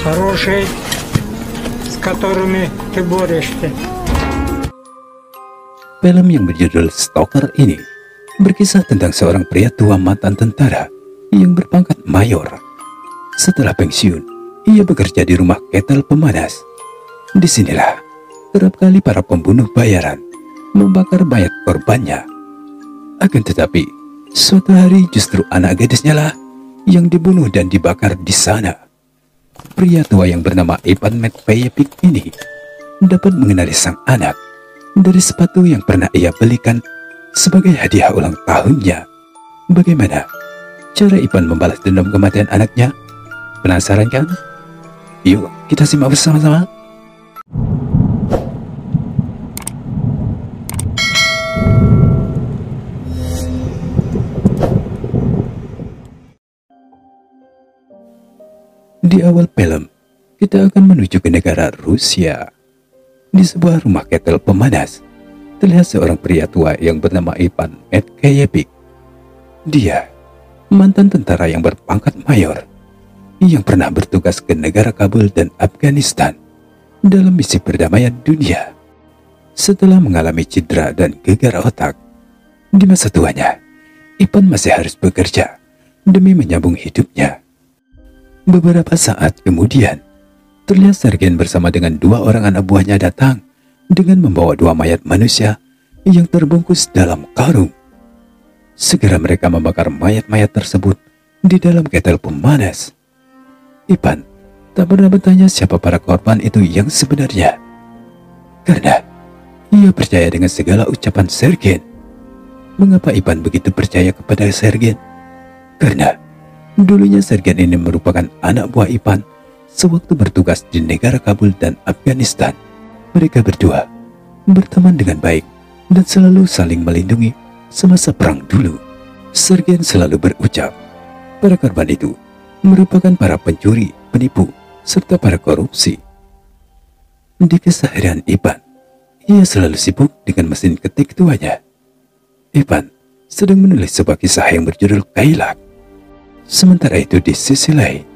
хорошие, с которыми ты борешься. Film yang berjudul Stalker ini berkisah tentang seorang pria tua mantan tentara yang berpangkat mayor. Setelah pensiun, ia bekerja di rumah ketel pemanas. Disinilah kerap kali para pembunuh bayaran membakar mayat korbannya. Akan tetapi, suatu hari justru anak gadisnya lah yang dibunuh dan dibakar di sana. Pria tua yang bernama Ivan Matveyevic ini dapat mengenali sang anak dari sepatu yang pernah ia belikan sebagai hadiah ulang tahunnya. Bagaimana cara Ivan membalas dendam kematian anaknya? Penasaran kan? Yuk kita simak bersama-sama. Di awal film, kita akan menuju ke negara Rusia. Di sebuah rumah ketel pemanas, terlihat seorang pria tua yang bernama Ivan Matveyevic. Dia mantan tentara yang berpangkat mayor yang pernah bertugas ke negara Kabul dan Afghanistan dalam misi perdamaian dunia. Setelah mengalami cedera dan gegar otak, di masa tuanya, Ivan masih harus bekerja demi menyambung hidupnya. Beberapa saat kemudian, terlihat Sergen bersama dengan dua orang anak buahnya datang dengan membawa dua mayat manusia yang terbungkus dalam karung. Segera mereka membakar mayat-mayat tersebut di dalam ketel pemanas. Ivan tak pernah bertanya siapa para korban itu yang sebenarnya, karena ia percaya dengan segala ucapan Sergen. Mengapa Ivan begitu percaya kepada Sergen? Karena dulunya Sergen ini merupakan anak buah Ivan sewaktu bertugas di negara Kabul dan Afghanistan. Mereka berdua berteman dengan baik dan selalu saling melindungi semasa perang dulu. Sergen selalu berucap, para korban itu merupakan para pencuri, penipu, serta para korupsi. Di keseharian Ivan, ia selalu sibuk dengan mesin ketik tuanya. Ivan sedang menulis sebuah kisah yang berjudul Kailak. Sementara itu di sisi lain,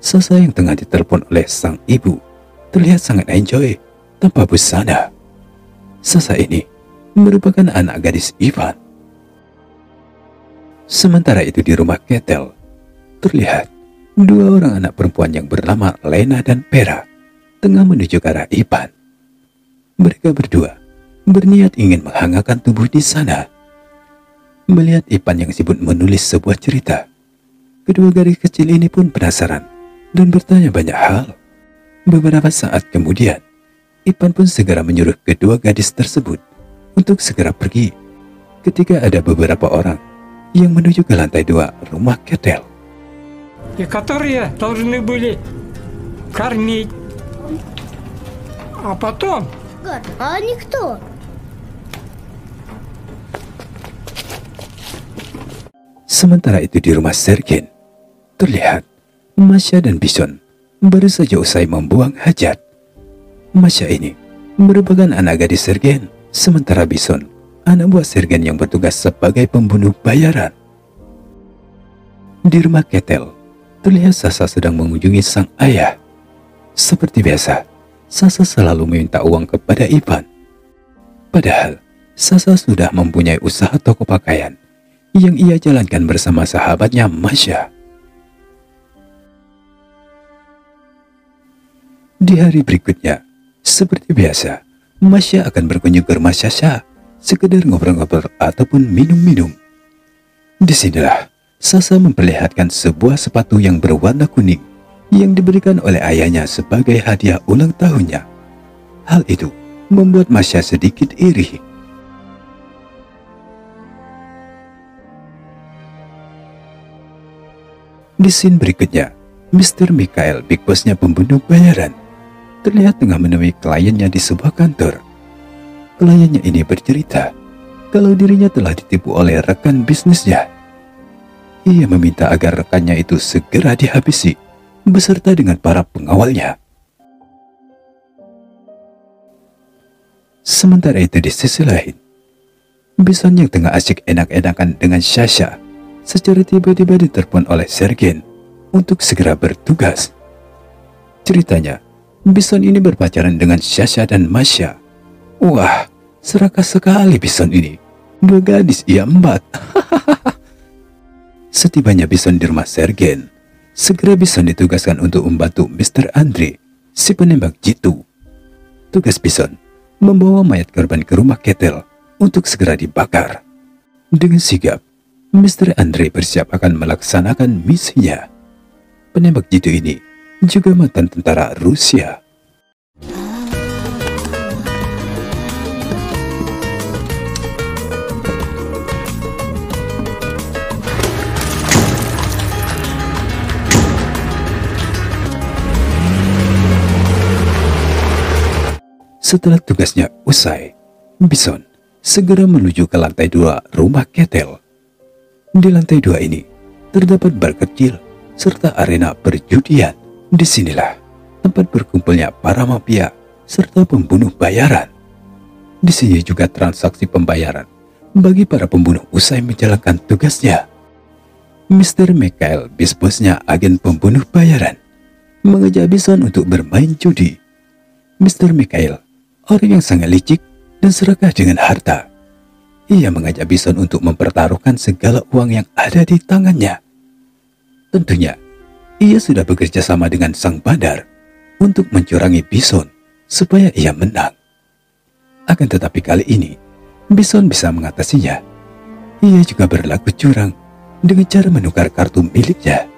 Sasa yang tengah ditelepon oleh sang ibu terlihat sangat enjoy tanpa busana. Sasa ini merupakan anak gadis Ivan. Sementara itu di rumah ketel, terlihat dua orang anak perempuan yang bernama Lena dan Vera tengah menuju ke arah Ivan. Mereka berdua berniat ingin menghangatkan tubuh di sana. Melihat Ivan yang sibuk menulis sebuah cerita, kedua gadis kecil ini pun penasaran dan bertanya banyak hal. Beberapa saat kemudian, Ivan pun segera menyuruh kedua gadis tersebut untuk segera pergi ketika ada beberapa orang yang menuju ke lantai 2 rumah ketel. И которые должны были кормить. А потом... А они кто? Sementara itu di rumah Sergen, terlihat Masya dan Bison baru saja usai membuang hajat. Masya ini merupakan anak gadis Sergen, sementara Bison anak buah Sergen yang bertugas sebagai pembunuh bayaran. Di rumah ketel, terlihat Sasa sedang mengunjungi sang ayah. Seperti biasa, Sasa selalu meminta uang kepada Ivan. Padahal, Sasa sudah mempunyai usaha toko pakaian yang ia jalankan bersama sahabatnya Masya. Di hari berikutnya, seperti biasa, Masya akan berkunjung ke rumah Sasa, sekedar ngobrol-ngobrol ataupun minum-minum. Disinilah Sasa memperlihatkan sebuah sepatu yang berwarna kuning yang diberikan oleh ayahnya sebagai hadiah ulang tahunnya. Hal itu membuat Masya sedikit iri. Di scene berikutnya, Mr. Mikhail, big bossnya pembunuh bayaran, terlihat tengah menemui kliennya di sebuah kantor. Kliennya ini bercerita kalau dirinya telah ditipu oleh rekan bisnisnya. Ia meminta agar rekannya itu segera dihabisi beserta dengan para pengawalnya. Sementara itu di sisi lain, Bison yang tengah asyik enak-enakan dengan Sasha secara tiba-tiba ditelepon oleh Sergen untuk segera bertugas. Ceritanya, Bison ini berpacaran dengan Sasha dan Masha. Wah, serakah sekali Bison ini. Dua gadis ia embat. Setibanya Bison di rumah Sergen, segera Bison ditugaskan untuk membantu Mr. Andre, si penembak jitu. Tugas Bison membawa mayat korban ke rumah Ketel untuk segera dibakar. Dengan sigap, Mr. Andre bersiap akan melaksanakan misinya. Penembak jitu ini juga mantan tentara Rusia. Setelah tugasnya usai, Bison segera menuju ke lantai 2 rumah Ketel. Di lantai 2 ini terdapat bar kecil serta arena perjudian. Disinilah tempat berkumpulnya para mafia serta pembunuh bayaran. Di sini juga transaksi pembayaran bagi para pembunuh usai menjalankan tugasnya. Mr. Michael, bis bosnya agen pembunuh bayaran, mengajak Bison untuk bermain judi. Mr. Michael orang yang sangat licik dan serakah dengan harta. Ia mengajak Bison untuk mempertaruhkan segala uang yang ada di tangannya. Tentunya, ia sudah bekerja sama dengan sang bandar untuk mencurangi Bison supaya ia menang. Akan tetapi kali ini, Bison bisa mengatasinya. Ia juga berlaku curang dengan cara menukar kartu miliknya.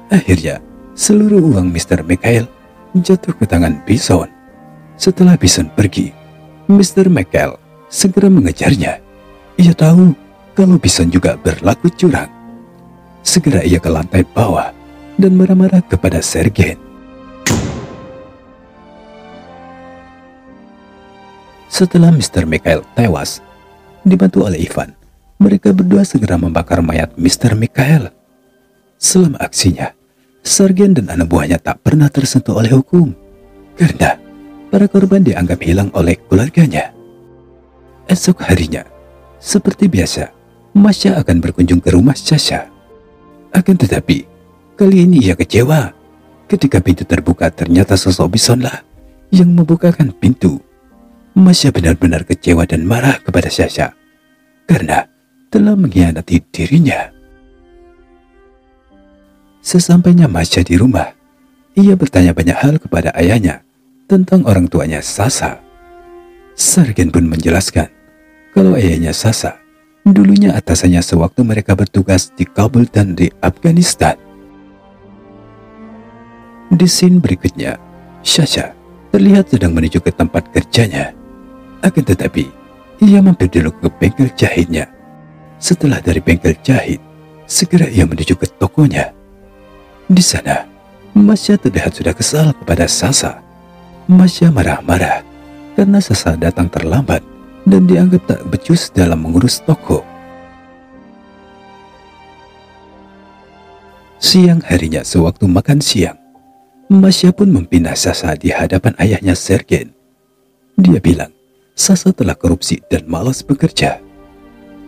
Akhirnya, seluruh uang Mr. Michael jatuh ke tangan Bison. Setelah Bison pergi, Mr. Michael segera mengejarnya. Ia tahu kalau Bison juga berlaku curang. Segera ia ke lantai bawah dan marah-marah kepada Sergen. Setelah Mr. Michael tewas, dibantu oleh Ivan, mereka berdua segera membakar mayat Mr. Michael. Selama aksinya, Sergen dan anak buahnya tak pernah tersentuh oleh hukum, karena para korban dianggap hilang oleh keluarganya. Esok harinya, seperti biasa, Masha akan berkunjung ke rumah Sasha. Akan tetapi, kali ini ia kecewa. Ketika pintu terbuka, ternyata sosok Bisonlah yang membukakan pintu. Masha benar-benar kecewa dan marah kepada Sasha karena telah mengkhianati dirinya. Sesampainya Masha di rumah, ia bertanya banyak hal kepada ayahnya tentang orang tuanya Sasa. Sergen pun menjelaskan kalau ayahnya Sasa dulunya atasannya sewaktu mereka bertugas di Kabul dan di Afghanistan. Di scene berikutnya, Sasha terlihat sedang menuju ke tempat kerjanya. Akan tetapi, ia mampir dulu ke bengkel jahitnya. Setelah dari bengkel jahit, segera ia menuju ke tokonya. Di sana, Masha terlihat sudah kesal kepada Sasa. Masha marah-marah karena Sasa datang terlambat dan dianggap tak becus dalam mengurus toko. Siang harinya sewaktu makan siang, Masha pun mempinah Sasa di hadapan ayahnya Sergen. Dia bilang Sasa telah korupsi dan malas bekerja.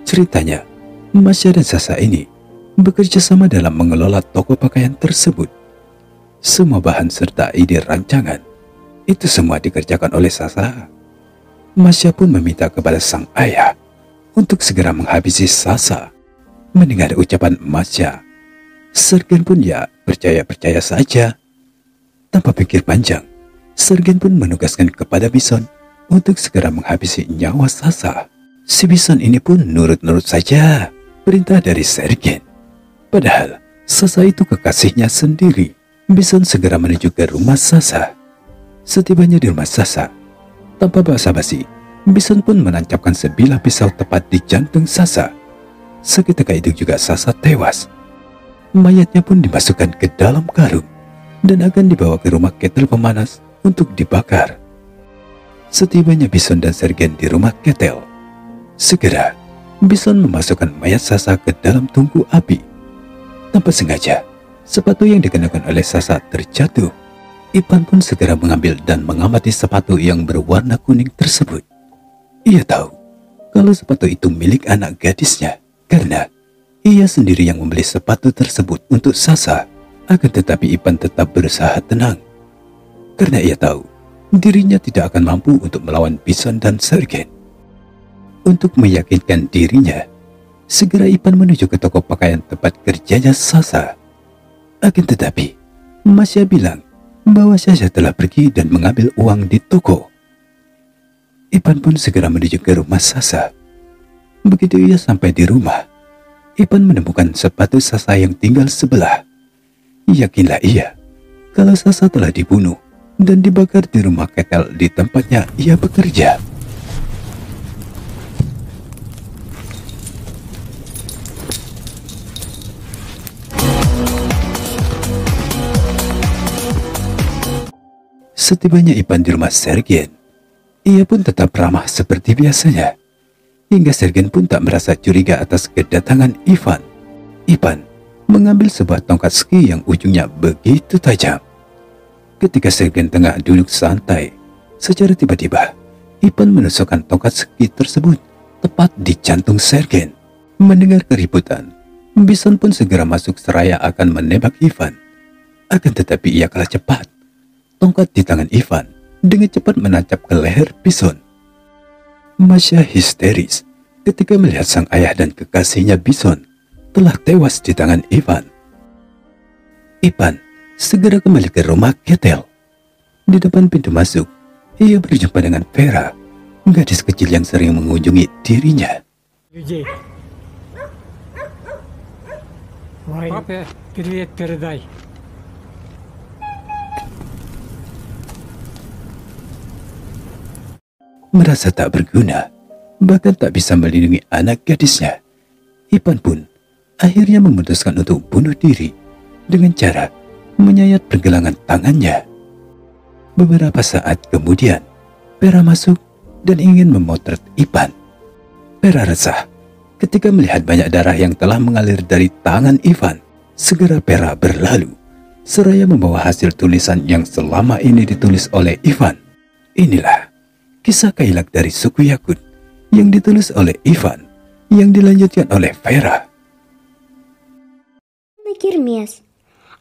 Ceritanya, Masha dan Sasa ini bekerja sama dalam mengelola toko pakaian tersebut. Semua bahan serta ide rancangan itu semua dikerjakan oleh Sasa. Masha pun meminta kepada sang ayah untuk segera menghabisi Sasa. Mendengar ucapan Masha, Sergen pun ya percaya-percaya saja. Tanpa pikir panjang, Sergen pun menugaskan kepada Bison untuk segera menghabisi nyawa Sasa. Si Bison ini pun nurut-nurut saja perintah dari Sergen. Padahal Sasa itu kekasihnya sendiri. Bison segera menuju ke rumah Sasa. Setibanya di rumah Sasa, tanpa basa-basi, Bison pun menancapkan sebilah pisau tepat di jantung Sasa. Seketika itu juga Sasa tewas. Mayatnya pun dimasukkan ke dalam karung dan akan dibawa ke rumah Ketel pemanas untuk dibakar. Setibanya Bison dan Sergen di rumah Ketel, segera Bison memasukkan mayat Sasa ke dalam tungku api. Tanpa sengaja, sepatu yang dikenakan oleh Sasa terjatuh. Ivan pun segera mengambil dan mengamati sepatu yang berwarna kuning tersebut. Ia tahu kalau sepatu itu milik anak gadisnya, karena ia sendiri yang membeli sepatu tersebut untuk Sasa. Akan tetapi Ivan tetap berusaha tenang. karena ia tahu dirinya tidak akan mampu untuk melawan Bison dan Sergen. Untuk meyakinkan dirinya, segera Ipan menuju ke toko pakaian tempat kerjanya Sasha. Akan tetapi, Masya bilang bahwa Sasha telah pergi dan mengambil uang di toko. Ipan pun segera menuju ke rumah Sasha. Begitu ia sampai di rumah, Ipan menemukan sepatu Sasha yang tinggal sebelah. Yakinlah ia kalau Sasha telah dibunuh dan dibakar di rumah Ketel di tempatnya ia bekerja. Setibanya Ipan di rumah Sergen, ia pun tetap ramah seperti biasanya. Hingga Sergen pun tak merasa curiga atas kedatangan Ivan. Ipan mengambil sebuah tongkat ski yang ujungnya begitu tajam. Ketika Sergen tengah duduk santai, secara tiba-tiba Ipan menusukkan tongkat ski tersebut tepat di jantung Sergen. Mendengar keributan, Bison pun segera masuk seraya akan menembak Ivan. Akan tetapi ia kalah cepat. Tongkat di tangan Ivan dengan cepat menancap ke leher Bison. Masya histeris ketika melihat sang ayah dan kekasihnya Bison telah tewas di tangan Ivan. Ivan segera kembali ke rumah Ketel. Di depan pintu masuk, ia berjumpa dengan Vera, gadis kecil yang sering mengunjungi dirinya. Людей. Папе, привет передай. Merasa tak berguna, bahkan tak bisa melindungi anak gadisnya, Ipan pun akhirnya memutuskan untuk bunuh diri dengan cara menyayat pergelangan tangannya. Beberapa saat kemudian, Vera masuk dan ingin memotret Ipan. Vera resah ketika melihat banyak darah yang telah mengalir dari tangan Ivan. Segera Vera berlalu, seraya membawa hasil tulisan yang selama ini ditulis oleh Ivan. Inilah kisah Kailak dari suku Yakut yang ditulis oleh Ivan, yang dilanjutkan oleh Vera. На Кермес.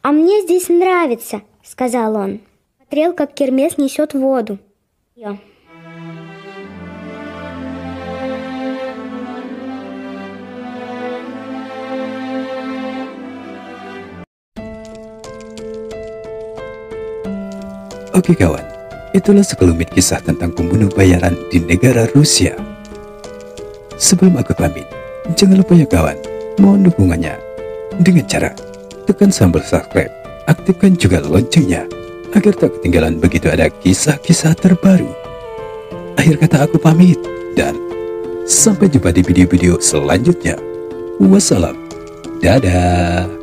А мне здесь нравится, сказал он. Смотрел, как Кермес несет воду. Я. Oke kawan, itulah sekelumit kisah tentang pembunuh bayaran di negara Rusia. Sebelum aku pamit, jangan lupa ya kawan, mohon dukungannya dengan cara tekan tombol subscribe, aktifkan juga loncengnya agar tak ketinggalan begitu ada kisah-kisah terbaru. Akhir kata aku pamit dan sampai jumpa di video-video selanjutnya. Wassalam, dadah.